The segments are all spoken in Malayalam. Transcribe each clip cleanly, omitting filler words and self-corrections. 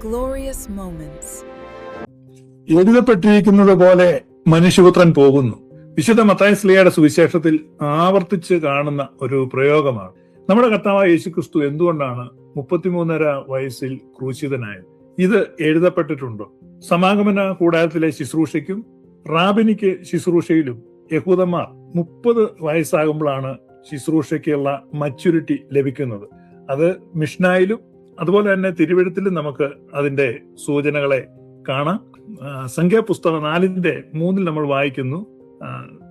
Glorious moments. എഴുതപ്പെട്ടിരിക്കുന്നത് പോലെ മനുഷ്യപുത്രൻ പോകുന്നു. വിശുദ്ധ മത്തായി ശ്ലീഹയുടെ സുവിശേഷത്തിൽ ആവർത്തിച്ച് കാണുന്ന ഒരു പ്രയോഗമാണ്. നമ്മുടെ കർത്താവായ യേശുക്രിസ്തു എന്തുകൊണ്ടാണ് 33.5 വയസ്സിൽ ക്രൂശിതനായത്? ഇത് എഴുതപ്പെട്ടിട്ടുണ്ടോ? സമാഗമന കൂടാരത്തിലെ ശുശ്രൂഷയ്ക്കും റാബിനിക്ക് ശുശ്രൂഷയിലും യഹൂദന്മാർ 30 വയസ്സാകുമ്പോഴാണ് ശുശ്രൂഷയ്ക്കുള്ള മച്യൂരിറ്റി ലഭിക്കുന്നത്. അത് മിഷ്നായിലും അതുപോലെ തന്നെ തിരുവെഴുത്തിലും നമുക്ക് അതിന്റെ സൂചനകളെ കാണാം. സംഖ്യാപുസ്തകം 4:3 നമ്മൾ വായിക്കുന്നു,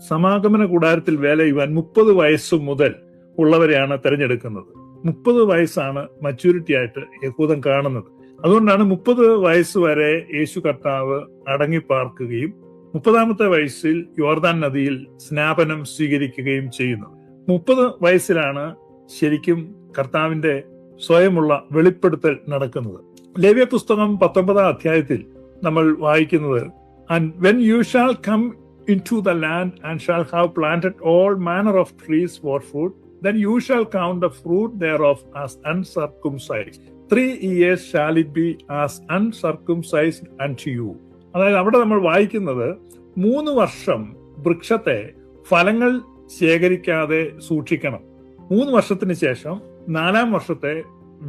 സമാഗമന കൂടാരത്തിൽ വേല ചെയ്യുവാൻ 30 വയസ്സു മുതൽ ഉള്ളവരെയാണ് തെരഞ്ഞെടുക്കുന്നത്. 30 വയസ്സാണ് മച്യൂരിറ്റി ആയിട്ട് യഹൂദൻ കാണുന്നത്. അതുകൊണ്ടാണ് 30 വയസ്സ് വരെ യേശു കർത്താവ് അടങ്ങിപ്പാർക്കുകയും 30ാമത്തെ വയസ്സിൽ യോർദാൻ നദിയിൽ സ്നാപനം സ്വീകരിക്കുകയും ചെയ്യുന്നത്. 30 വയസ്സിലാണ് ശരിക്കും കർത്താവിന്റെ സ്വയമുള്ള വെളിപ്പെടുത്തൽ നടക്കുന്നത്. ലേവ്യ പുസ്തകം 19-ാം അധ്യായത്തിൽ നമ്മൾ വായിക്കുന്നത്, and when you shall come into the land and shall have planted all manner of trees for food, then you shall count the fruit thereof as uncircumcised. 3 years shall it be as uncircumcised unto you. അതായത് അവിടെ നമ്മൾ വായിക്കുന്നത് 3 വർഷം വൃക്ഷത്തെ ഫലങ്ങൾ ശേഖരിക്കാതെ സൂക്ഷിക്കണം. 3 വർഷത്തിന് ശേഷം 4-ാം വർഷത്തെ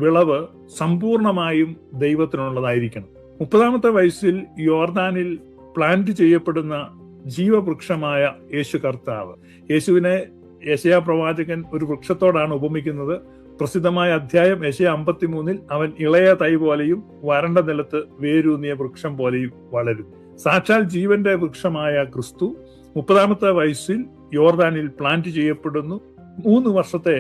വിളവ് സമ്പൂർണമായും ദൈവത്തിനുള്ളതായിരിക്കണം. 30ാമത്തെ വയസ്സിൽ യോർദാനിൽ പ്ലാന്റ് ചെയ്യപ്പെടുന്ന ജീവവൃക്ഷമായ യേശു കർത്താവ്, യേശുവിനെ യെശയ്യാ പ്രവാചകൻ ഒരു വൃക്ഷത്തോടാണ് ഉപമിക്കുന്നത്. പ്രസിദ്ധമായ അധ്യായം യെശയ്യാ 53-ൽ അവൻ ഇളയ തൈ പോലെയും വരണ്ട നിലത്ത് വേരൂന്നിയ വൃക്ഷം പോലെയും വളരും. സാക്ഷാൽ ജീവന്റെ വൃക്ഷമായ ക്രിസ്തു 30ാമത്തെ വയസ്സിൽ യോർദാനിൽ പ്ലാന്റ് ചെയ്യപ്പെടുന്നു. 3 വർഷത്തെ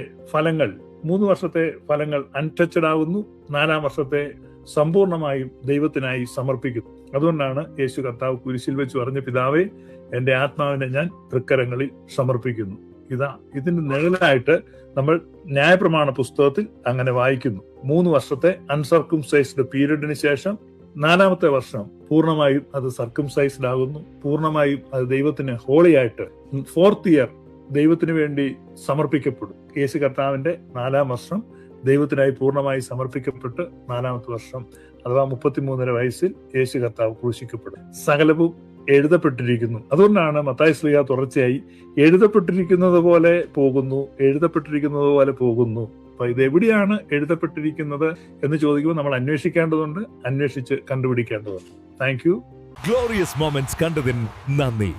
ഫലങ്ങൾ അൺടച്ചഡ് ആകുന്നു. 4-ാം വർഷത്തെ സമ്പൂർണമായും ദൈവത്തിനായി സമർപ്പിക്കുന്നു. അതുകൊണ്ടാണ് യേശു കർത്താവ് കുരിശിൽ വെച്ച് പറഞ്ഞ, പിതാവേ, എന്റെ ആത്മാവിനെ ഞാൻ തൃക്കരങ്ങളിൽ സമർപ്പിക്കുന്നു. ഇതിന്റെ നിഴലായിട്ട് നമ്മൾ ന്യായപ്രമാണ പുസ്തകത്തിൽ അങ്ങനെ വായിക്കുന്നു. 3 വർഷത്തെ അൺസർക്കംസൈസ്ഡ് പീരീഡിന് ശേഷം 4ാമത്തെ വർഷം പൂർണ്ണമായും അത് സർക്കംസൈസ്ഡ് ആകുന്നു. പൂർണ്ണമായും അത് ദൈവത്തിന് ഹോളിയായിട്ട് 4th ഇയർ ദൈവത്തിന് വേണ്ടി സമർപ്പിക്കപ്പെടും. യേശു കർത്താവിന്റെ 4-ാം വർഷം ദൈവത്തിനായി പൂർണ്ണമായി സമർപ്പിക്കപ്പെട്ട് 4ാമത്തെ വർഷം അഥവാ 33.5 വയസ്സിൽ യേശു കർത്താവ് ക്രൂശിക്കപ്പെടും. സകലവും എഴുതപ്പെട്ടിരിക്കുന്നു. അതുകൊണ്ടാണ് മത്തായി ശ്ലീഹ തുടർച്ചയായി എഴുതപ്പെട്ടിരിക്കുന്നത് പോലെ പോകുന്നു. അപ്പൊ ഇത് എവിടെയാണ് എഴുതപ്പെട്ടിരിക്കുന്നത് എന്ന് ചോദിക്കുമ്പോൾ നമ്മൾ അന്വേഷിക്കേണ്ടതുണ്ട്, അന്വേഷിച്ച് കണ്ടുപിടിക്കേണ്ടതുണ്ട്. Thank you. ഗ്ലോറിയസ് മൊമെന്റ്സ് കണ്ടതിന് നന്ദി.